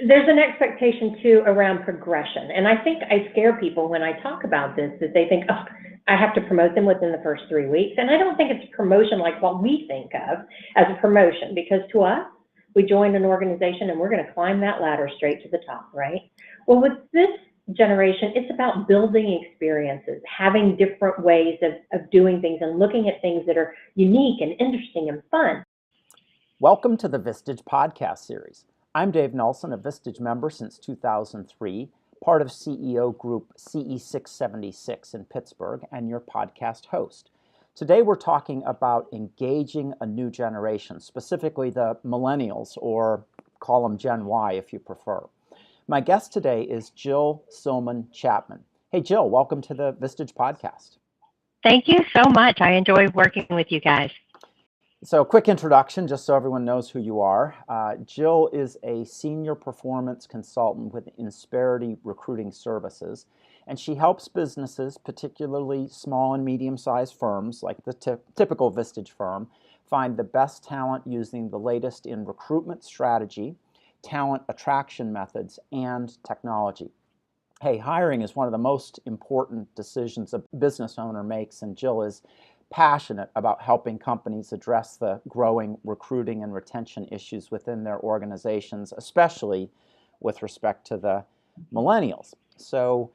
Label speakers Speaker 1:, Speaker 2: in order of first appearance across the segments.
Speaker 1: there's an expectation too around progression. And I think I scare people when I talk about this, that they think, oh, I have to promote them within the first 3 weeks. And I don't think it's promotion like what we think of as a promotion, because to us, we joined an organization and we're going to climb that ladder straight to the top, right? Well, with this generation, it's about building experiences, having different ways of doing things and looking at things that are unique and interesting and fun.
Speaker 2: Welcome to the Vistage podcast series. I'm Dave Nelson, a Vistage member since 2003, part of CEO group CE676 in Pittsburgh, and your podcast host. Today we're talking about engaging a new generation, specifically the millennials, or call them Gen Y if you prefer. My guest today is Jill Silman Chapman. Hey Jill, welcome to the Vistage podcast.
Speaker 3: Thank you so much. I enjoy working with you guys.
Speaker 2: So, quick introduction, just so everyone knows who you are. Jill is a senior performance consultant with Insperity Recruiting Services, and she helps businesses, particularly small and medium-sized firms like the typical Vistage firm, find the best talent using the latest in recruitment strategy, talent attraction methods, and technology. Hey, hiring is one of the most important decisions a business owner makes, and Jill is passionate about helping companies address the growing recruiting and retention issues within their organizations, especially with respect to the millennials. So,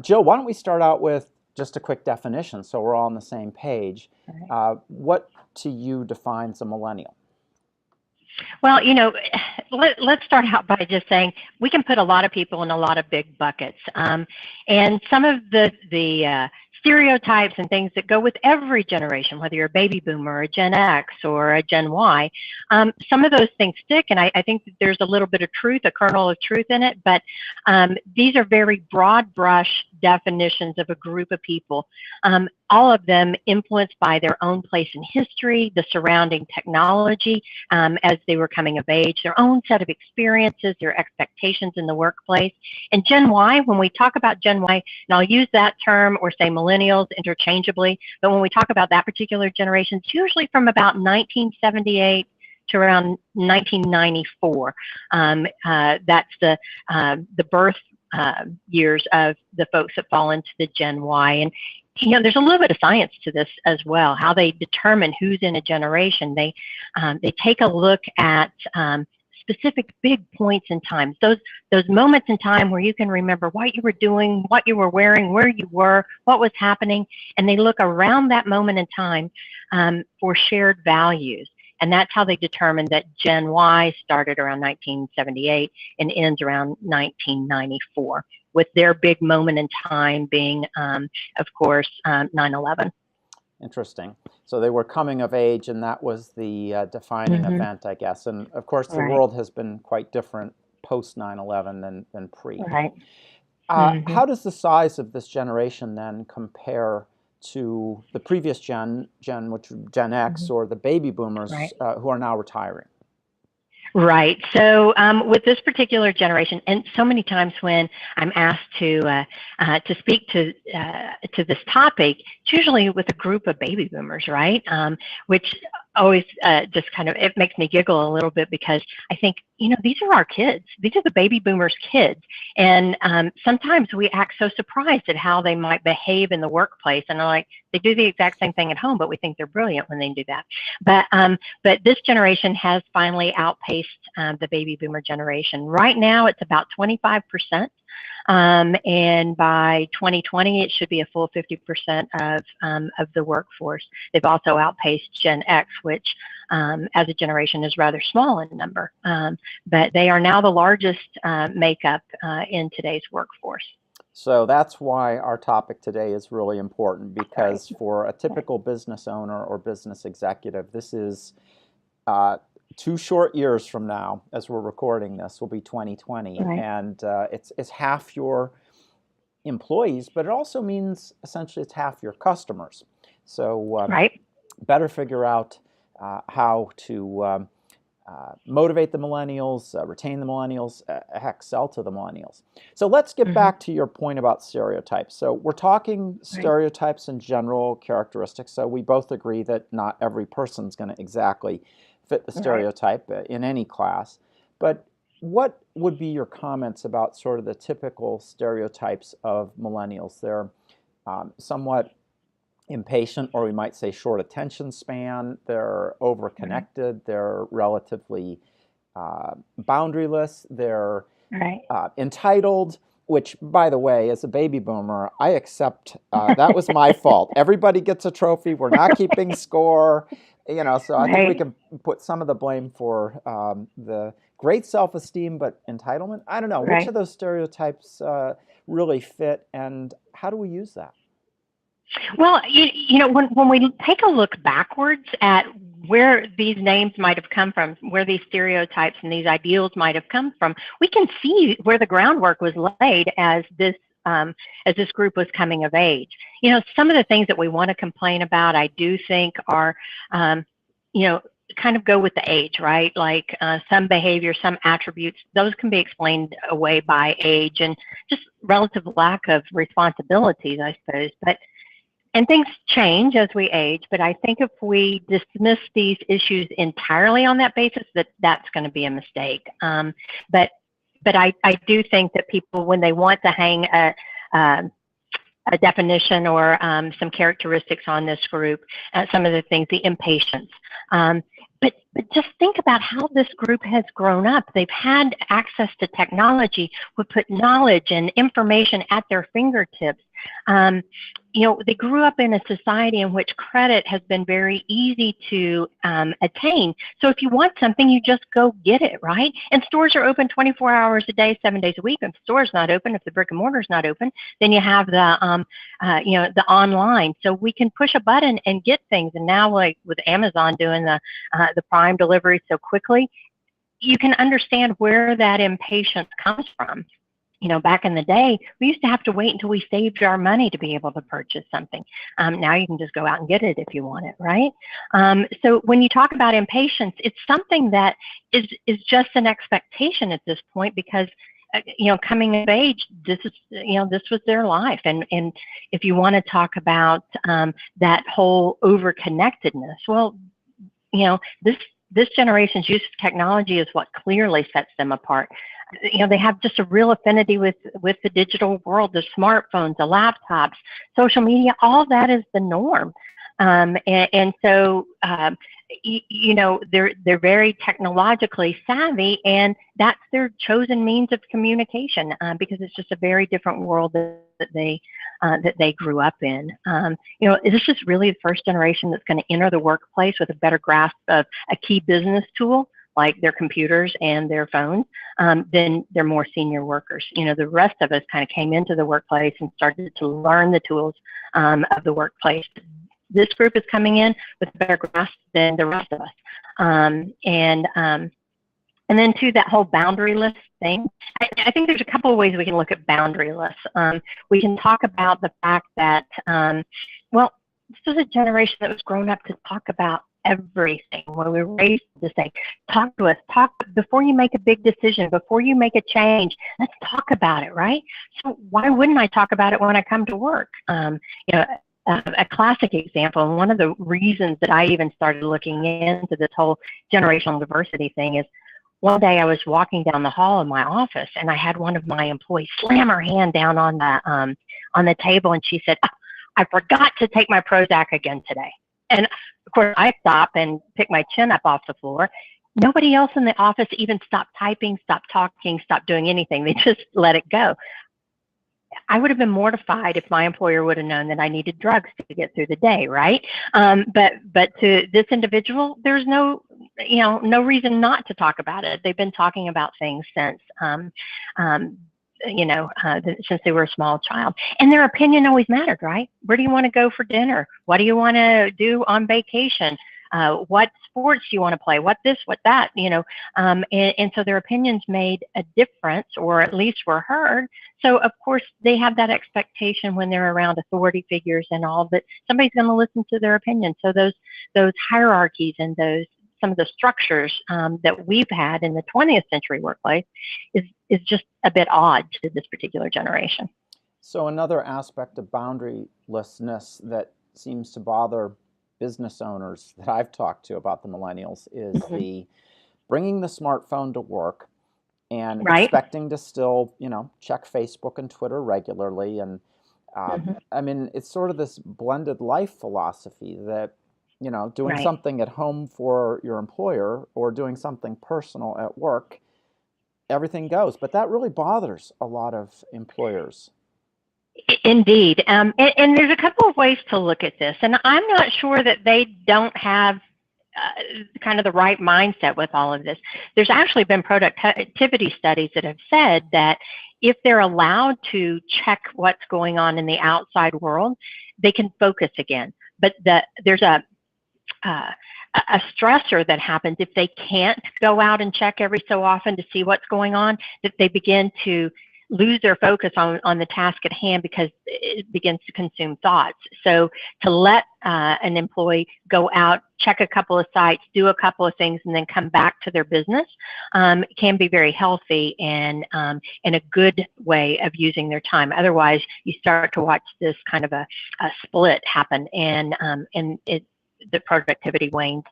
Speaker 2: Jill, why don't we start out with just a quick definition so we're all on the same page. What to you defines a millennial?
Speaker 3: Well, let's start out by just saying we can put a lot of people in a lot of big buckets. And some of the stereotypes and things that go with every generation, whether you're a baby boomer, a Gen X, or a Gen Y, some of those things stick, and I think that there's a little bit of truth, a kernel of truth in it, but these are very broad brush definitions of a group of people, all of them influenced by their own place in history, the surrounding technology as they were coming of age, their own set of experiences, their expectations in the workplace. And Gen Y, when we talk about Gen Y, and I'll use that term or say millennials interchangeably, but when we talk about that particular generation, it's usually from about 1978 to around 1994. That's the birth years of the folks that fall into the Gen Y. And there's a little bit of science to this as well, how they determine who's in a generation. They take a look at specific big points in time, those moments in time where you can remember what you were doing, what you were wearing, where you were, what was happening, and they look around that moment in time for shared values. And that's how they determined that Gen Y started around 1978 and ends around 1994, with their big moment in time being, of course, 9/11.
Speaker 2: Interesting. So they were coming of age, and that was the defining event, I guess. And of course, the world has been quite different post 9/11 than pre.
Speaker 3: Right.
Speaker 2: How does the size of this generation then compare to the previous gen, which Gen X, or the baby boomers who are now retiring?
Speaker 3: Right. So with this particular generation, and so many times when I'm asked to speak to this topic, it's usually with a group of baby boomers, right? Which always just kind of, it makes me giggle a little bit, because I think, these are our kids. These are the baby boomers' kids. And sometimes we act so surprised at how they might behave in the workplace. And they do the exact same thing at home, but we think they're brilliant when they do that. But this generation has finally outpaced the baby boomer generation. Right now, it's about 25%. And by 2020, it should be a full 50% of the workforce. They've also outpaced Gen X, which as a generation is rather small in number, but they are now the largest makeup in today's workforce.
Speaker 2: So that's why our topic today is really important, because for a typical business owner or business executive, this is 2 short years from now, as we're recording this, will be 2020, and it's half your employees, but it also means essentially it's half your customers. So better figure out how to motivate the millennials, retain the millennials, heck, sell to the millennials. So let's get back to your point about stereotypes. So we're talking stereotypes and general characteristics. So we both agree that not every person's going to exactly fit the stereotype in any class. But what would be your comments about sort of the typical stereotypes of millennials? They're somewhat impatient, or we might say short attention span. They're overconnected. They're relatively boundaryless. They're
Speaker 3: Right.
Speaker 2: entitled, which, by the way, as a baby boomer, I accept that was my fault. Everybody gets a trophy. We're not keeping score. So I think we
Speaker 3: Right.
Speaker 2: can put some of the blame for the great self-esteem, but entitlement. I don't know. Which
Speaker 3: Right.
Speaker 2: of those stereotypes really fit, and how do we use that?
Speaker 3: Well, when we take a look backwards at where these names might have come from, where these stereotypes and these ideals might have come from, we can see where the groundwork was laid as this group was coming of age. Some of the things that we want to complain about, I do think are, kind of go with the age, right? Like some behavior, some attributes, those can be explained away by age and just relative lack of responsibilities, I suppose. And things change as we age, but I think if we dismiss these issues entirely on that basis, that's going to be a mistake. But I do think that people, when they want to hang a definition or some characteristics on this group, some of the things, the impatience. But just think about how this group has grown up. They've had access to technology, would put knowledge and information at their fingertips. They grew up in a society in which credit has been very easy to attain. So if you want something, you just go get it, right? And stores are open 24 hours a day, 7 days a week. If the store's not open, if the brick and mortar's not open, then you have the online. So we can push a button and get things. And now, like with Amazon doing the Prime delivery so quickly, you can understand where that impatience comes from. Back in the day, we used to have to wait until we saved our money to be able to purchase something. Now you can just go out and get it if you want it, right? So when you talk about impatience, it's something that is just an expectation at this point because, coming of age, this was their life. And if you want to talk about that whole overconnectedness, well, this generation's use of technology is what clearly sets them apart. They have just a real affinity with the digital world, the smartphones, the laptops, social media, all that is the norm. And so, they're very technologically savvy, and that's their chosen means of communication because it's just a very different world that they grew up in. This is really the first generation that's going to enter the workplace with a better grasp of a key business tool like their computers and their phones, then they're more senior workers. The rest of us kind of came into the workplace and started to learn the tools of the workplace. This group is coming in with a better grasp than the rest of us. And then to that whole boundaryless thing, I think there's a couple of ways we can look at boundaryless. We can talk about the fact that, this was a generation that was grown up to talk about everything. When we were raised to say, talk to us, talk before you make a big decision, before you make a change, let's talk about it, right? So why wouldn't I talk about it when I come to work? A classic example, and one of the reasons that I even started looking into this whole generational diversity thing is one day I was walking down the hall in my office and I had one of my employees slam her hand down on the table, and she said, I forgot to take my Prozac again today. And of course, I stop and pick my chin up off the floor. Nobody else in the office even stopped typing, stopped talking, stopped doing anything. They just let it go. I would have been mortified if my employer would have known that I needed drugs to get through the day, right? But to this individual, there's no reason not to talk about it. They've been talking about things since since they were a small child. And their opinion always mattered, right? Where do you want to go for dinner? What do you want to do on vacation? What sports do you want to play? What this, what that, and so their opinions made a difference, or at least were heard. So of course they have that expectation when they're around authority figures and all that somebody's going to listen to their opinion. So those hierarchies and some of the structures that we've had in the 20th century workplace is just a bit odd to this particular generation.
Speaker 2: So another aspect of boundarylessness that seems to bother business owners that I've talked to about the millennials is the bringing the smartphone to work and
Speaker 3: Right.
Speaker 2: expecting to still, check Facebook and Twitter regularly. And
Speaker 3: Hmm.
Speaker 2: I mean, it's sort of this blended life philosophy that, doing
Speaker 3: Right.
Speaker 2: something at home for your employer or doing something personal at work, everything goes. But that really bothers a lot of employers.
Speaker 3: Indeed. And there's a couple of ways to look at this. And I'm not sure that they don't have kind of the right mindset with all of this. There's actually been productivity studies that have said that if they're allowed to check what's going on in the outside world, they can focus again. But there's uh, a stressor that happens if they can't go out and check every so often to see what's going on, that they begin to lose their focus on the task at hand because it begins to consume thoughts. So to let an employee go out, check a couple of sites, do a couple of things, and then come back to their business can be very healthy and a good way of using their time. Otherwise, you start to watch this kind of a split happen, and the productivity wanes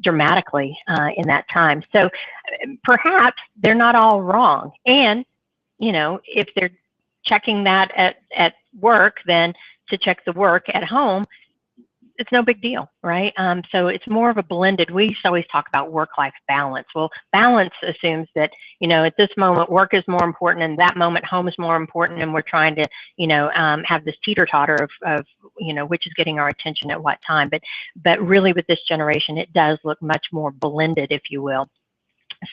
Speaker 3: dramatically in that time. So perhaps they're not all wrong. And if they're checking that at work, then to check the work at home, it's no big deal, right? So it's more of a blended. We used to always talk about work-life balance. Well, balance assumes that, at this moment, work is more important, and that moment, home is more important, and we're trying to, have this teeter-totter of which is getting our attention at what time. But really, with this generation, it does look much more blended, if you will,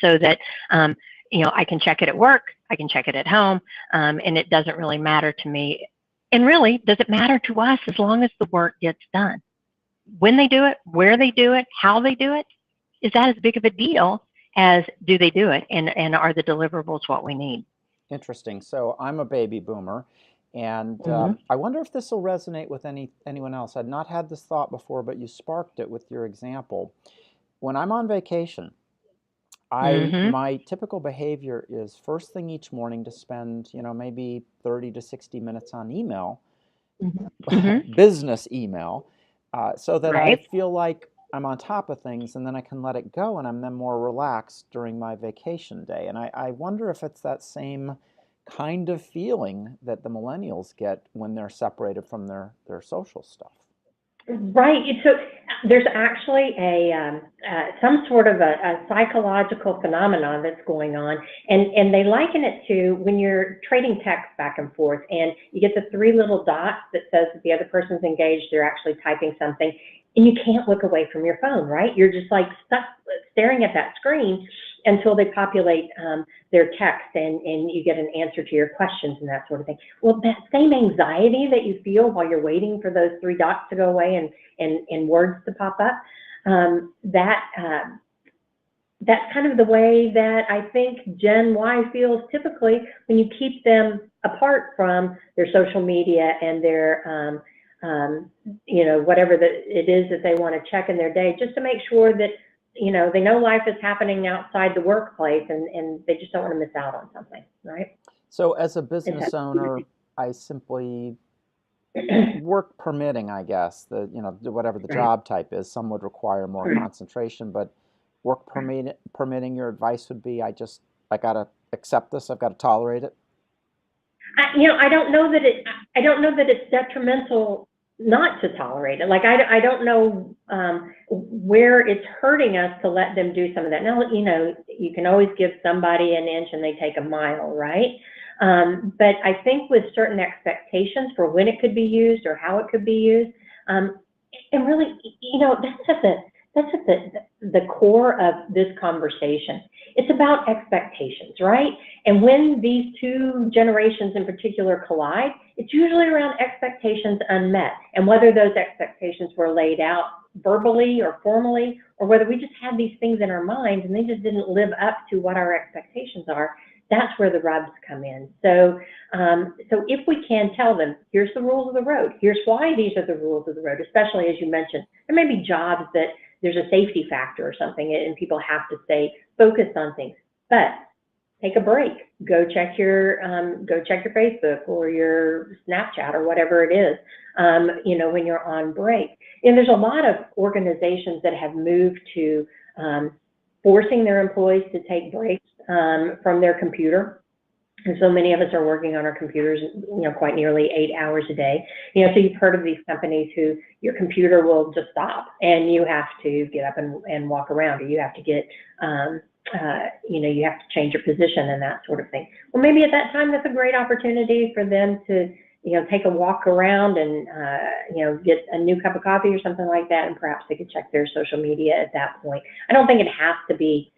Speaker 3: so that I can check it at work, I can check it at home, and it doesn't really matter to me. And really, does it matter to us as long as the work gets done? When they do it, where they do it, how they do it, is that as big of a deal as do they do it, and are the deliverables what we need?
Speaker 2: Interesting. So I'm a baby boomer, and
Speaker 3: Mm-hmm.
Speaker 2: I wonder if this will resonate with anyone else. I'd not had this thought before, but you sparked it with your example. When I'm on vacation,
Speaker 3: Mm-hmm.
Speaker 2: my typical behavior is first thing each morning to spend, maybe 30 to 60 minutes on email,
Speaker 3: Mm-hmm.
Speaker 2: business email, so that I
Speaker 3: Right.
Speaker 2: feel like I'm on top of things, and then I can let it go, and I'm then more relaxed during my vacation day. And I wonder if it's that same kind of feeling that the millennials get when they're separated from their social stuff.
Speaker 1: Right. So there's actually some sort of a psychological phenomenon that's going on, and they liken it to when you're trading text back and forth, and you get the three little dots that says that the other person's engaged, they're actually typing something, and you can't look away from your phone, right? You're just like stuck staring at that screen until they populate their text, and you get an answer to your questions and that sort of thing. Well, that same anxiety that you feel while you're waiting for those three dots to go away and words to pop up, that's kind of the way that I think Gen Y feels typically when you keep them apart from their social media and their whatever it is that they want to check in their day, just to make sure that they know life is happening outside the workplace, and they just don't want to miss out on something, right?
Speaker 2: So as a business owner, I simply, work permitting, I guess, whatever the
Speaker 1: Right.
Speaker 2: job type is, some would require more concentration, but permitting, your advice would be, I gotta accept this, I've got to tolerate it.
Speaker 1: I don't know that it's detrimental not to tolerate it. Like I don't know where it's hurting us to let them do some of that. Now, you can always give somebody an inch and they take a mile, right? But I think with certain expectations for when it could be used or how it could be used, and really, that's at the core of this conversation. It's about expectations, right? And when these two generations in particular collide, it's usually around expectations unmet, and whether those expectations were laid out verbally or formally, or whether we just had these things in our minds and they just didn't live up to what our expectations are. That's where the rubs come in. So if we can tell them, here's the rules of the road, here's why these are the rules of the road, especially as you mentioned, there may be jobs that there's a safety factor or something, and people have to stay focused on things. But take a break. Go check your Facebook or your Snapchat or whatever it is. When you're on break. And there's a lot of organizations that have moved to forcing their employees to take breaks from their computer. And so many of us are working on our computers, quite nearly 8 hours a day. So you've heard of these companies who your computer will just stop and you have to get up and walk around, or you have to get, you have to change your position and that sort of thing. Well, maybe at that time, that's a great opportunity for them to, take a walk around and, get a new cup of coffee or something like that. And perhaps they could check their social media at that point. I don't think it has to be,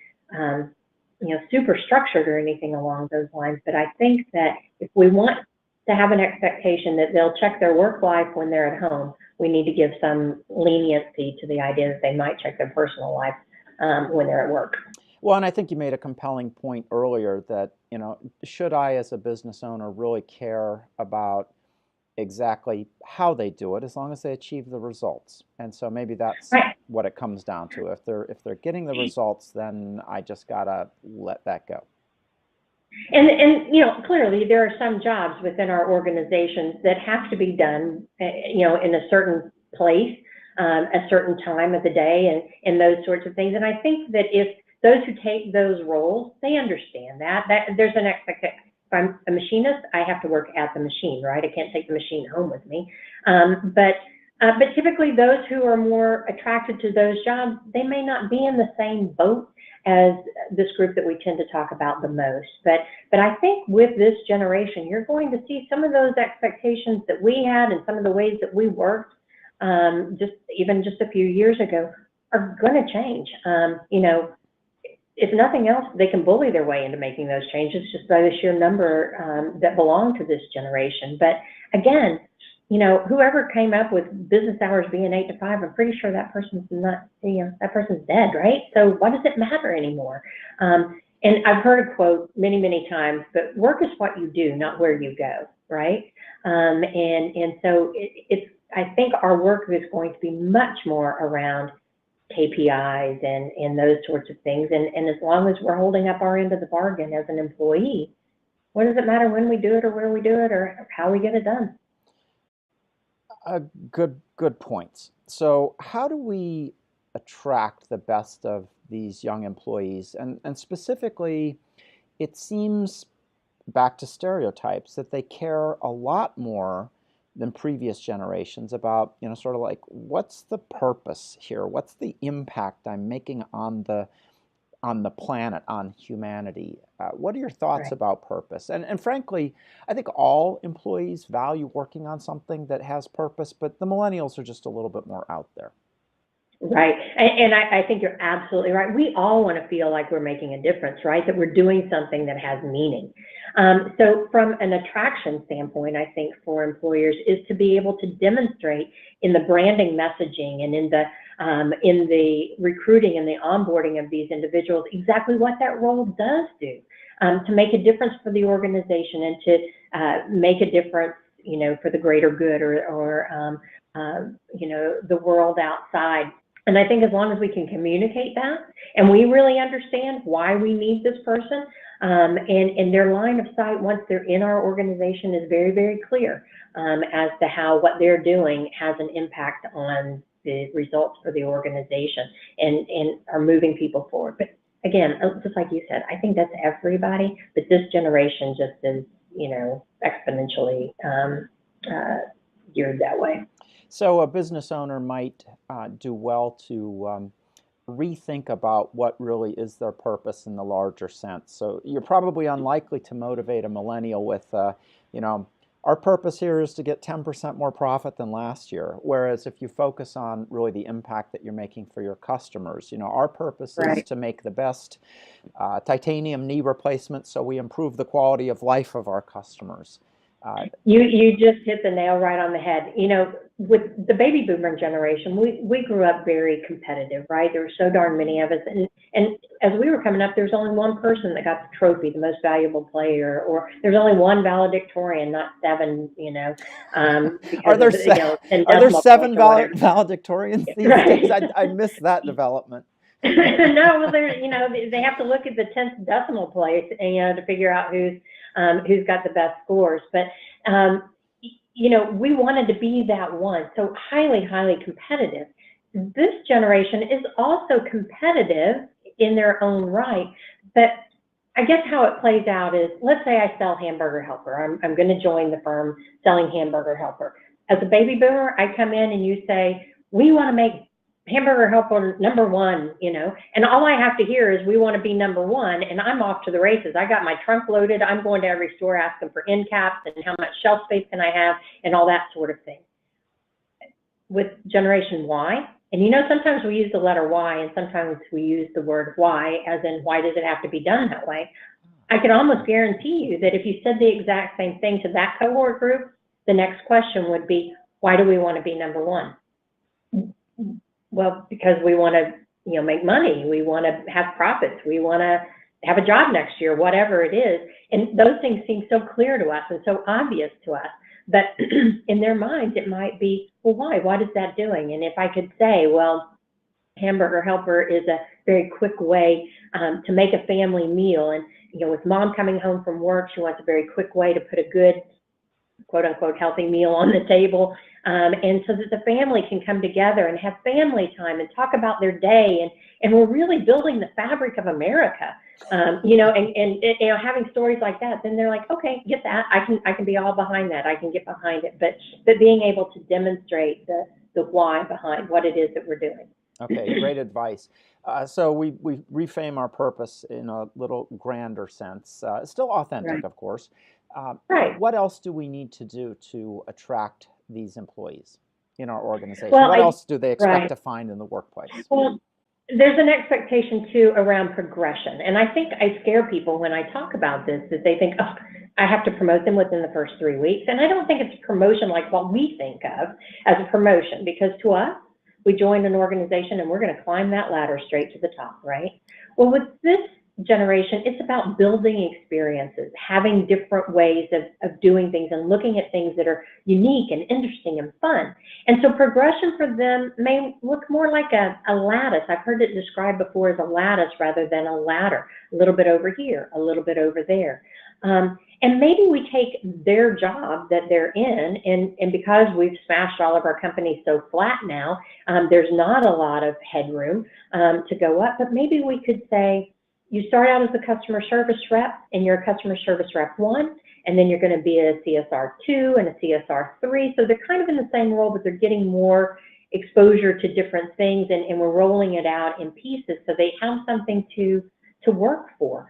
Speaker 1: super structured or anything along those lines. But I think that if we want to have an expectation that they'll check their work life when they're at home, we need to give some leniency to the idea that they might check their personal life when they're at work.
Speaker 2: Well, and I think you made a compelling point earlier that, should I as a business owner really care about exactly how they do it, as long as they achieve the results? And so maybe that's
Speaker 1: Right.
Speaker 2: what it comes down to. If they're getting the results, then I just gotta let that go.
Speaker 1: And clearly there are some jobs within our organizations that have to be done, in a certain place, a certain time of the day, and those sorts of things. And I think that if those who take those roles, they understand that there's an expectation. If I'm a machinist, I have to work at the machine, right? I can't take the machine home with me. But typically those who are more attracted to those jobs, they may not be in the same boat as this group that we tend to talk about the most. But I think with this generation, you're going to see some of those expectations that we had and some of the ways that we worked just a few years ago are going to change. If nothing else, they can bully their way into making those changes just by the sheer number that belong to this generation. But again, whoever came up with business hours being 8 to 5, I'm pretty sure that person's not, that person's dead, right? So why does it matter anymore? And I've heard a quote many, many times, but work is what you do, not where you go, right? And so I think our work is going to be much more around KPIs and those sorts of things. And as long as we're holding up our end of the bargain as an employee, what does it matter when we do it or where we do it or how we get it done?
Speaker 2: Good points. So how do we attract the best of these young employees? And specifically, it seems, back to stereotypes, that they care a lot more than previous generations about, sort of like, what's the purpose here? What's the impact I'm making on the planet, on humanity? What are your thoughts
Speaker 1: Right.
Speaker 2: about purpose? And frankly, I think all employees value working on something that has purpose, but the millennials are just a little bit more out there.
Speaker 1: Right. And I think you're absolutely right. We all want to feel like we're making a difference, right? That we're doing something that has meaning. So from an attraction standpoint, I think for employers is to be able to demonstrate in the branding messaging and in the recruiting and the onboarding of these individuals exactly what that role does do, to make a difference for the organization and to make a difference, for the greater good or the world outside. And I think as long as we can communicate that and we really understand why we need this person, and their line of sight once they're in our organization is very, very clear as to how what they're doing has an impact on the results for the organization and are moving people forward. But again, just like you said, I think that's everybody, but this generation just is, exponentially geared that way.
Speaker 2: So a business owner might do well to rethink about what really is their purpose in the larger sense. So you're probably unlikely to motivate a millennial with, our purpose here is to get 10% more profit than last year. Whereas if you focus on really the impact that you're making for your customers, our purpose is
Speaker 1: Right.
Speaker 2: to make the best titanium knee replacement so we improve the quality of life of our customers.
Speaker 1: You just hit the nail right on the head. With the baby boomer generation, we grew up very competitive, right? There were so darn many of us. And as we were coming up, there was only one person that got the trophy, the most valuable player, or there's only one valedictorian, not seven,
Speaker 2: Are there, are there 7 valedictorians these
Speaker 1: Right.
Speaker 2: days? I missed that development.
Speaker 1: No, well, they have to look at the 10th decimal place, and to figure out who's got the best scores. But we wanted to be that one, so highly, highly competitive. This generation is also competitive in their own right. But I guess how it plays out is, let's say I sell Hamburger Helper. I'm going to join the firm selling Hamburger Helper. As a baby boomer, I come in and you say, we want to make Hamburger Helper #1, and all I have to hear is we want to be #1, and I'm off to the races. I got my trunk loaded. I'm going to every store asking for end caps and how much shelf space can I have and all that sort of thing. With Generation Y, and sometimes we use the letter Y and sometimes we use the word why, as in why does it have to be done that way? I can almost guarantee you that if you said the exact same thing to that cohort group, the next question would be, why do we want to be #1? Well, because we want to, make money. We want to have profits. We want to have a job next year, whatever it is. And those things seem so clear to us and so obvious to us. But in their minds, it might be, well, why? What is that doing? And if I could say, well, Hamburger Helper is a very quick way to make a family meal. And, with mom coming home from work, she wants a very quick way to put a good, quote unquote, healthy meal on the table. And so that the family can come together and have family time and talk about their day. And we're really building the fabric of America, and having stories like that, then they're like, okay, get that. I can be all behind that. I can get behind it. But being able to demonstrate the why behind what it is that we're doing.
Speaker 2: Okay, great advice. So we reframe our purpose in a little grander sense. It's still authentic,
Speaker 1: Right.
Speaker 2: of course.
Speaker 1: Right.
Speaker 2: What else do we need to do to attract these employees in our organization?
Speaker 1: Well,
Speaker 2: what else do they expect
Speaker 1: right.
Speaker 2: to find in the workplace?
Speaker 1: Well, there's an expectation too around progression. And I think I scare people when I talk about this, that they think, oh, I have to promote them within the first 3 weeks. And I don't think it's promotion like what we think of as a promotion, because to us, we join an organization and we're going to climb that ladder straight to the top, right? Well, with this generation, it's about building experiences, having different ways of doing things and looking at things that are unique and interesting and fun. And so progression for them may look more like a lattice. I've heard it described before as a lattice rather than a ladder, a little bit over here, a little bit over there. And maybe we take their job that they're in, and because we've smashed all of our companies so flat now, there's not a lot of headroom to go up, but maybe we could say, you start out as a customer service rep, and you're a customer service rep 1, and then you're going to be a CSR 2 and a CSR 3. So they're kind of in the same role, but they're getting more exposure to different things, and we're rolling it out in pieces so they have something to work for,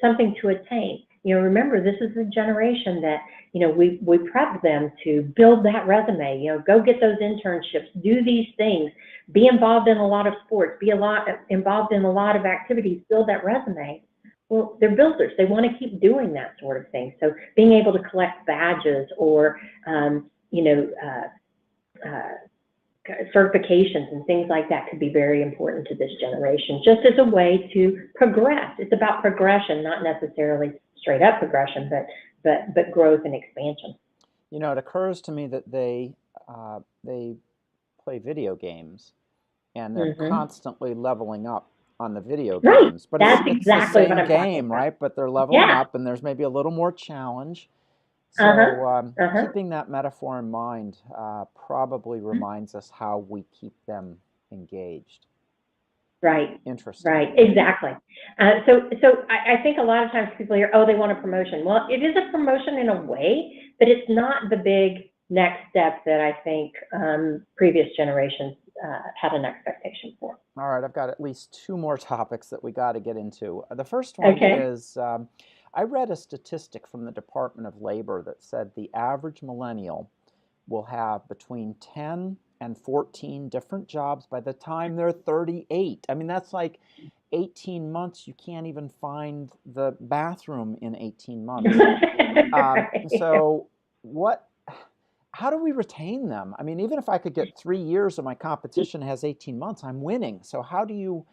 Speaker 1: something to attain. Remember, this is the generation that, we prep them to build that resume, go get those internships, do these things, be involved in a lot of sports, involved in a lot of activities, build that resume. Well, they're builders. They want to keep doing that sort of thing. So being able to collect badges or, certifications and things like that could be very important to this generation, just as a way to progress. It's about progression, not necessarily straight up progression, but growth and expansion.
Speaker 2: It occurs to me that they play video games and they're constantly leveling up on the video games. But
Speaker 1: That's
Speaker 2: it's
Speaker 1: exactly
Speaker 2: the same
Speaker 1: what I'm
Speaker 2: game,
Speaker 1: talking
Speaker 2: right? But they're leveling up, and there's maybe a little more challenge. So keeping that metaphor in mind probably reminds us how we keep them engaged.
Speaker 1: Right.
Speaker 2: Interesting.
Speaker 1: Right. Exactly. So I think a lot of times people hear, oh, they want a promotion. Well, it is a promotion in a way, but it's not the big next step that I think previous generations had an expectation for.
Speaker 2: All right. I've got at least 2 more topics that we got to get into. The first one is I read a statistic from the Department of Labor that said the average millennial will have between 10 and 14 different jobs by the time they're 38. I mean, that's like 18 months. You can't even find the bathroom in 18 months. So how do we retain them? I mean, even if I could get 3 years and my competition has 18 months, I'm winning. So how do you,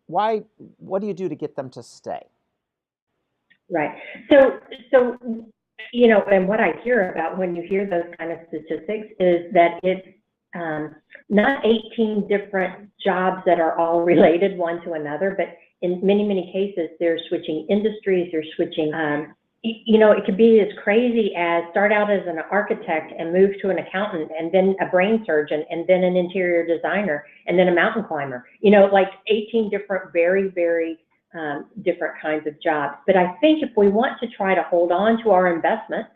Speaker 2: what do you do to get them to stay?
Speaker 1: Right. So, and what I hear about when you hear those kind of statistics is that it's not 18 different jobs that are all related one to another, but in many, many cases, they're switching industries, they're switching you know, it could be as crazy as start out as an architect and move to an accountant and then a brain surgeon and then an interior designer and then a mountain climber, you know, like 18 different, very, very different kinds of jobs. But I think if we want to try to hold on to our investment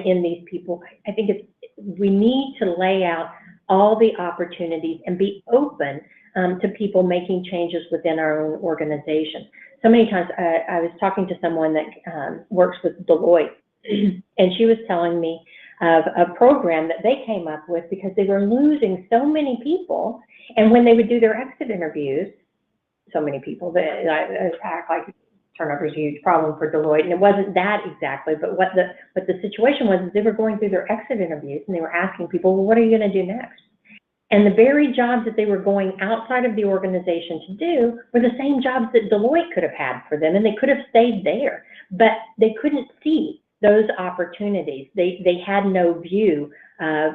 Speaker 1: in these people, I think we need to lay out all the opportunities and be open to people making changes within our own organization. So many times I was talking to someone that works with Deloitte, and she was telling me of a program that they came up with because they were losing so many people. And when they would do their exit interviews, so many people, they act like turnover is a huge problem for Deloitte. And it wasn't that exactly, but what the situation was is they were going through their exit interviews and they were asking people, well, what are you going to do next? And the very jobs that they were going outside of the organization to do were the same jobs that Deloitte could have had for them, and they could have stayed there, but they couldn't see those opportunities. They had no view of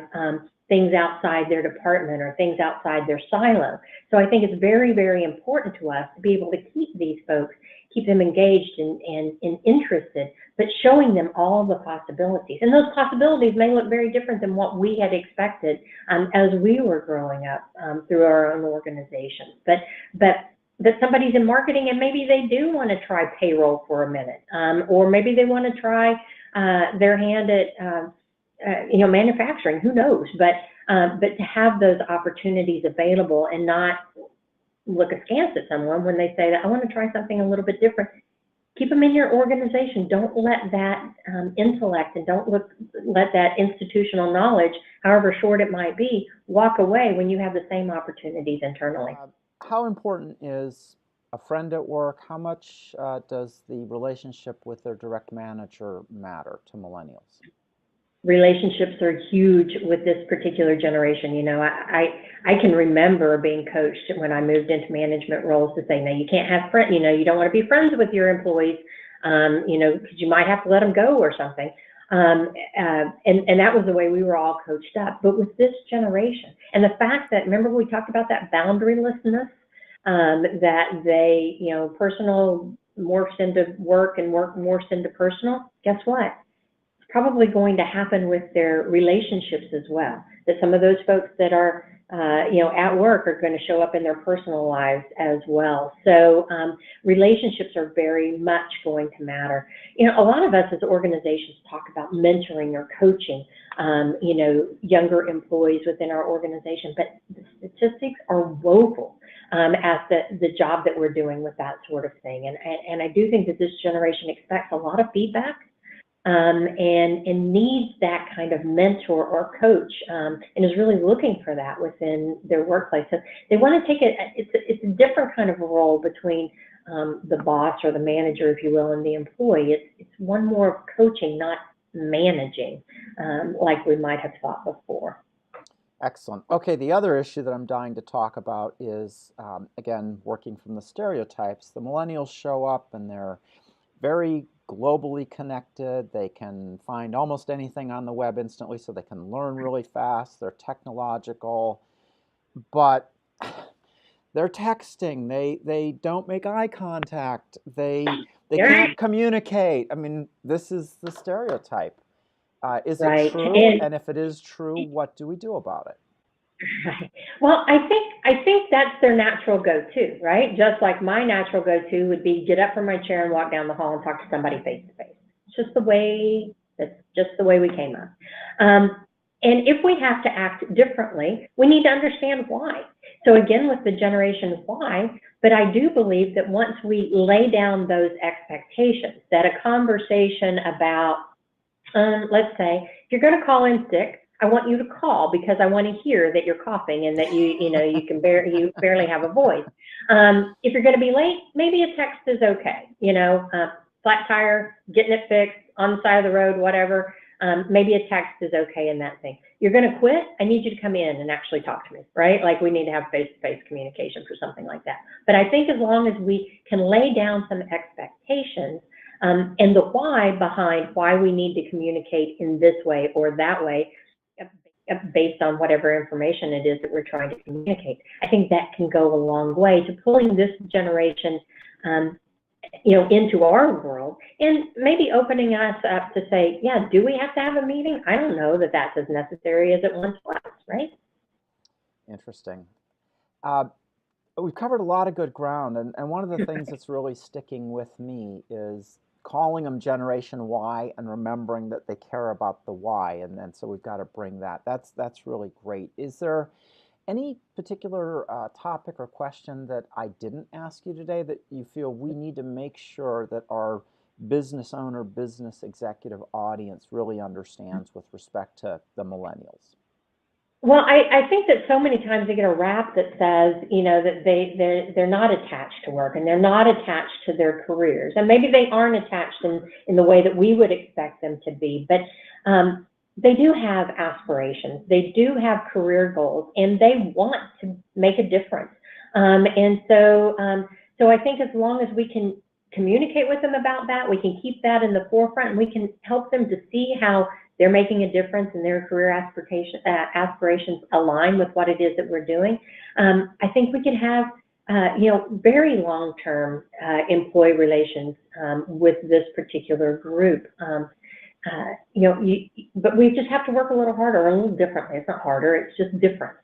Speaker 1: things outside their department or things outside their silo. So I think it's very, very important to us to be able to keep these folks, keep them engaged and interested, but showing them all the possibilities. And those possibilities may look very different than what we had expected as we were growing up through our own organizations. But somebody's in marketing and maybe they do want to try payroll for a minute, or maybe they want to try their hand at you know, manufacturing, who knows? But to have those opportunities available and not look askance at someone when they say that I want to try something a little bit different. Keep them in your organization. Don't let that intellect and don't let that institutional knowledge, however short it might be, walk away when you have the same opportunities internally.
Speaker 2: How important is a friend at work? How much does the relationship with their direct manager matter to millennials?
Speaker 1: Relationships are huge with this particular generation. You know, I can remember being coached when I moved into management roles to say, no, you can't have friends, you know, you don't want to be friends with your employees, you know, because you might have to let them go or something. And that was the way we were all coached up. But with this generation, and the fact that, remember we talked about that boundarylessness, that they, you know, personal morphs into work and work morphs into personal, guess what? Probably going to happen with their relationships as well. That some of those folks that are, you know, at work are going to show up in their personal lives as well. So relationships are very much going to matter. You know, a lot of us as organizations talk about mentoring or coaching, you know, younger employees within our organization, but the statistics are woeful at the job that we're doing with that sort of thing. And I do think that this generation expects a lot of feedback. And needs that kind of mentor or coach, and is really looking for that within their workplace. So they want to take it, it's a different kind of a role between the boss or the manager, if you will, and the employee. It's one more of coaching, not managing, like we might have thought before.
Speaker 2: Excellent. Okay, the other issue that I'm dying to talk about is, again, working from the stereotypes. The millennials show up and they're very globally connected. They can find almost anything on the web instantly, so they can learn really fast. They're technological, but they're texting. They don't make eye contact. They can't communicate. I mean, this is the stereotype. Is it true? And if it is true, what do we do about it?
Speaker 1: Right. Well, I think that's their natural go-to, right? Just like my natural go-to would be get up from my chair and walk down the hall and talk to somebody face to face. It's just that's just the way we came up. And if we have to act differently, we need to understand why. So again, with the generation Y, but I do believe that once we lay down those expectations, that a conversation about, let's say, if you're going to call in sick, I want you to call because I want to hear that you're coughing and that you barely have a voice. If you're going to be late, maybe a text is okay. You know, flat tire, getting it fixed on the side of the road, whatever. Maybe a text is okay in that thing. You're going to quit, I need you to come in and actually talk to me, right? Like we need to have face-to-face communication for something like that. But I think as long as we can lay down some expectations and the why behind why we need to communicate in this way or that way, based on whatever information it is that we're trying to communicate, I think that can go a long way to pulling this generation into our world, and maybe opening us up to say, yeah, do we have to have a meeting? I don't know that that's as necessary as it once was, right?
Speaker 2: Interesting. Uh, we've covered a lot of good ground, and one of the things that's really sticking with me is calling them Generation Y and remembering that they care about the why, and so we've got to bring that. That's really great. Is there any particular topic or question that I didn't ask you today that you feel we need to make sure that our business owner, business executive audience really understands with respect to the millennials?
Speaker 1: Well, I think that so many times they get a rap that says, that they're not attached to work and they're not attached to their careers. And maybe they aren't attached in the way that we would expect them to be, but they do have aspirations. They do have career goals, and they want to make a difference. So I think as long as we can communicate with them about that, we can keep that in the forefront, and we can help them to see how they're making a difference and their career aspirations align with what it is that we're doing. I think we can have, very long-term employee relations with this particular group. But we just have to work a little harder, a little differently. It's not harder, it's just different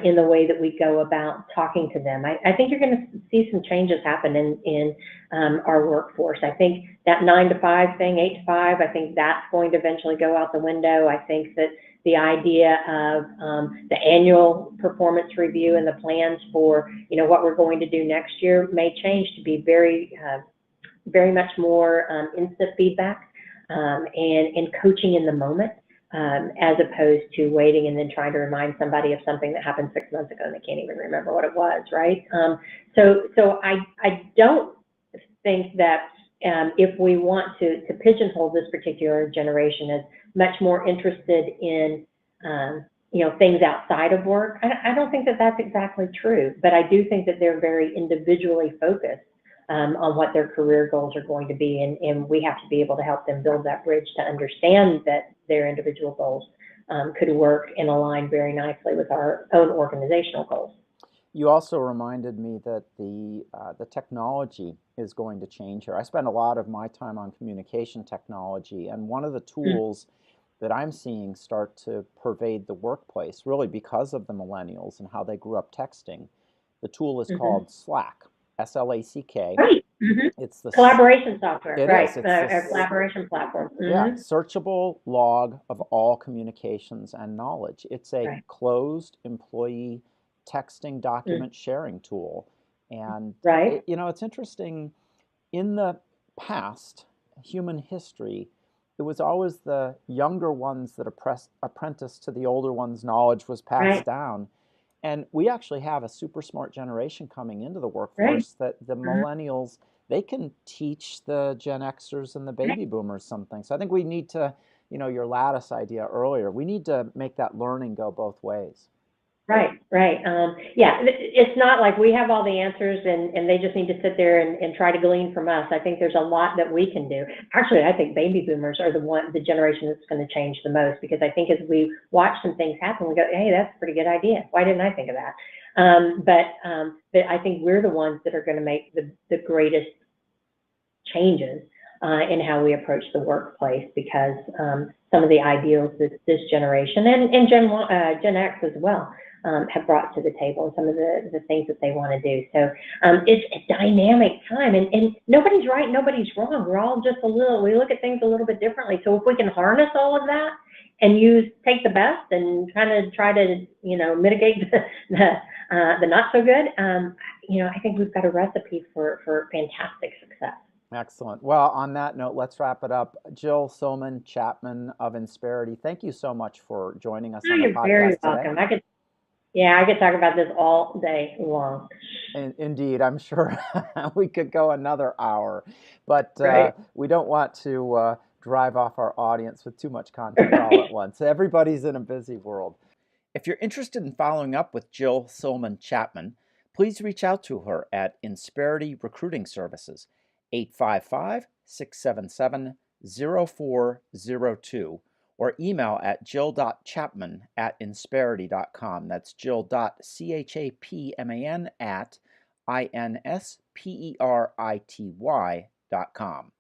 Speaker 1: in the way that we go about talking to them. I think you're going to see some changes happen in our workforce. I think that 9 to 5 thing, 8 to 5, I think that's going to eventually go out the window. I think that the idea of the annual performance review and the plans for, what we're going to do next year may change to be very, very much more instant feedback. And coaching in the moment, as opposed to waiting and then trying to remind somebody of something that happened 6 months ago and they can't even remember what it was, right? So I don't think that if we want to pigeonhole this particular generation as much more interested in things outside of work, I don't think that that's exactly true, but I do think that they're very individually focused on what their career goals are going to be, and we have to be able to help them build that bridge to understand that their individual goals could work and align very nicely with our own organizational goals.
Speaker 2: You also reminded me that the technology is going to change here. I spend a lot of my time on communication technology, and one of the tools that I'm seeing start to pervade the workplace, really because of the millennials and how they grew up texting, the tool is called Slack. SLACK.
Speaker 1: Right.
Speaker 2: It's the
Speaker 1: collaboration software, right?
Speaker 2: It's
Speaker 1: a collaboration platform.
Speaker 2: Yeah, searchable log of all communications and knowledge. It's a closed employee texting document sharing tool. And it's interesting, in the past, human history, it was always the younger ones that apprenticed to the older ones' knowledge was passed down. And we actually have a super smart generation coming into the workforce that the millennials, they can teach the Gen Xers and the baby boomers something. So I think we need to, your lattice idea earlier, we need to make that learning go both ways.
Speaker 1: Right. Yeah, it's not like we have all the answers and they just need to sit there and try to glean from us. I think there's a lot that we can do. Actually, I think baby boomers are the generation that's going to change the most, because I think as we watch some things happen, we go, hey, that's a pretty good idea. Why didn't I think of that? But I think we're the ones that are going to make the greatest changes in how we approach the workplace, because some of the ideals that this generation and Gen X as well have brought to the table, and some of the things that they want to do. So it's a dynamic time, and nobody's right, nobody's wrong. We're all just we look at things a little bit differently. So if we can harness all of that and take the best and try to mitigate the not so good, I think we've got a recipe for fantastic success.
Speaker 2: Excellent. Well, on that note, let's wrap it up. Jill Silman Chapman of Insperity, thank you so much for joining us on the podcast
Speaker 1: very
Speaker 2: today.
Speaker 1: Welcome. I could talk about this all day long.
Speaker 2: Indeed, I'm sure we could go another hour, but we don't want to drive off our audience with too much content all at once. Everybody's in a busy world. If you're interested in following up with Jill Silman Chapman, please reach out to her at Insperity Recruiting Services, 855-677-0402, or email at jill.chapman@insperity.com. That's jill.chapman INSPERITY.com.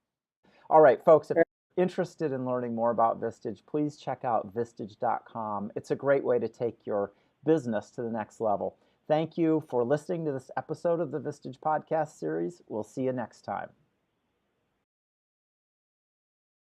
Speaker 2: All right, folks, if you're interested in learning more about Vistage, please check out Vistage.com. It's a great way to take your business to the next level. Thank you for listening to this episode of the Vistage podcast series. We'll see you next time.